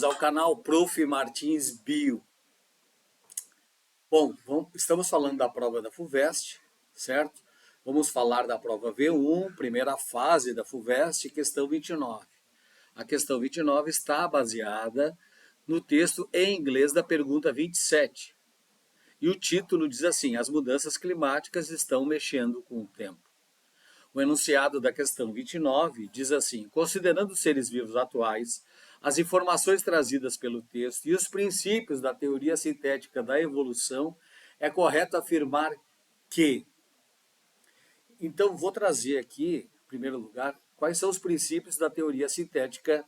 ao canal Prof. Martins Bio. Bom, estamos falando da prova da FUVEST, certo? Vamos falar da prova V1, primeira fase da FUVEST, questão 29. A questão 29 está baseada no texto em inglês da pergunta 27. E o título diz assim: as mudanças climáticas estão mexendo com o tempo. O enunciado da questão 29 diz assim: considerando os seres vivos atuais, as informações trazidas pelo texto e os princípios da teoria sintética da evolução, é correto afirmar que... Então, vou trazer aqui, em primeiro lugar, quais são os princípios da teoria sintética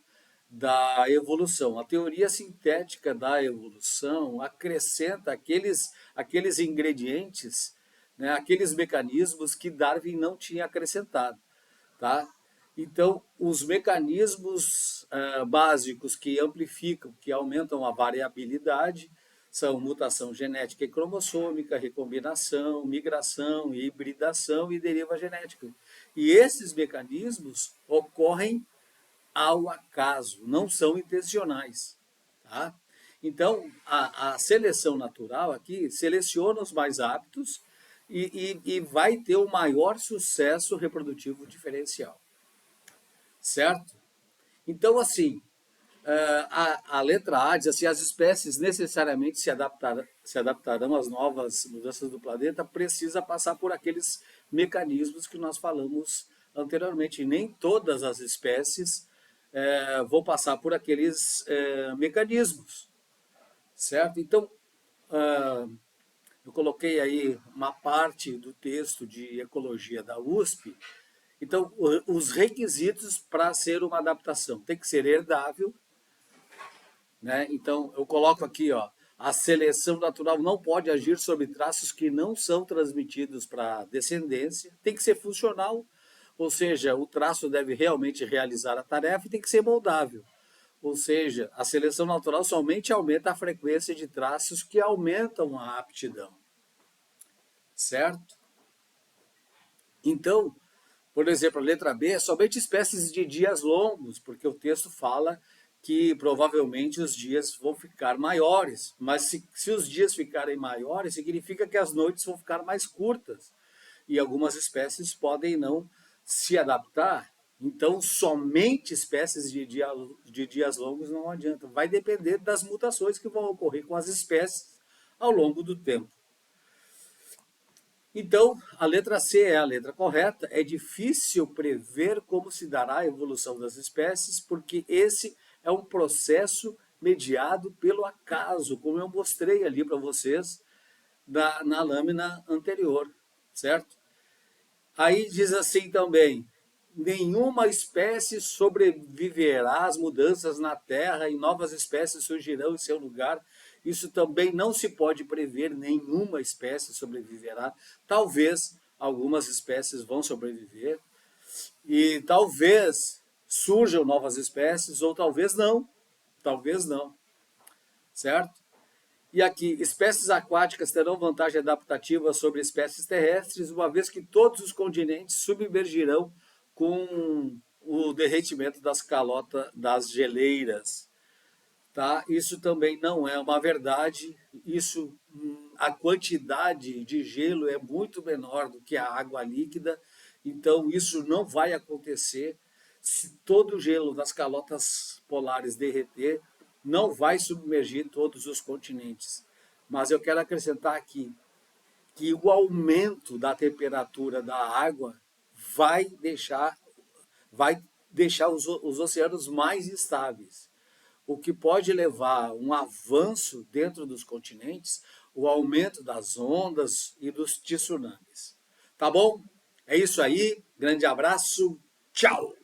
da evolução. A teoria sintética da evolução acrescenta aqueles ingredientes, né, aqueles mecanismos que Darwin não tinha acrescentado. Tá? Então, os mecanismos básicos que amplificam, que aumentam a variabilidade, são mutação genética e cromossômica, recombinação, migração, hibridação e deriva genética. E esses mecanismos ocorrem ao acaso, não são intencionais. Tá? Então, a seleção natural aqui seleciona os mais aptos e vai ter o maior sucesso reprodutivo diferencial. Certo? Então, assim, a letra A diz assim: as espécies necessariamente se adaptarão às novas mudanças do planeta, precisa passar por aqueles mecanismos que nós falamos anteriormente. E nem todas as espécies vão passar por aqueles mecanismos, certo? Então, eu coloquei aí uma parte do texto de ecologia da USP. Então, os requisitos para ser uma adaptação: tem que ser herdável, né? Então, eu coloco aqui, ó, a seleção natural não pode agir sobre traços que não são transmitidos para a descendência, tem que ser funcional, ou seja, o traço deve realmente realizar a tarefa, e tem que ser moldável, ou seja, a seleção natural somente aumenta a frequência de traços que aumentam a aptidão, certo? Então, por exemplo, a letra B, somente espécies de dias longos, porque o texto fala que provavelmente os dias vão ficar maiores, mas se os dias ficarem maiores, significa que as noites vão ficar mais curtas, e algumas espécies podem não se adaptar. Então, somente espécies de dias longos não adianta. Vai depender das mutações que vão ocorrer com as espécies ao longo do tempo. Então, a letra C é a letra correta. É difícil prever como se dará a evolução das espécies, porque esse é um processo mediado pelo acaso, como eu mostrei ali para vocês na lâmina anterior, certo? Aí diz assim também: nenhuma espécie sobreviverá às mudanças na Terra e novas espécies surgirão em seu lugar. Isso também não se pode prever, nenhuma espécie sobreviverá. Talvez algumas espécies vão sobreviver e talvez surjam novas espécies, ou talvez não, certo? E aqui, espécies aquáticas terão vantagem adaptativa sobre espécies terrestres, uma vez que todos os continentes submergirão com o derretimento das calotas das geleiras. Tá? Isso também não é uma verdade. A quantidade de gelo é muito menor do que a água líquida, então isso não vai acontecer. Se todo o gelo das calotas polares derreter, não vai submergir todos os continentes. Mas eu quero acrescentar aqui que o aumento da temperatura da água vai deixar os oceanos mais estáveis, o que pode levar a um avanço dentro dos continentes, o aumento das ondas e dos tsunamis. Tá bom? É isso aí, grande abraço, tchau!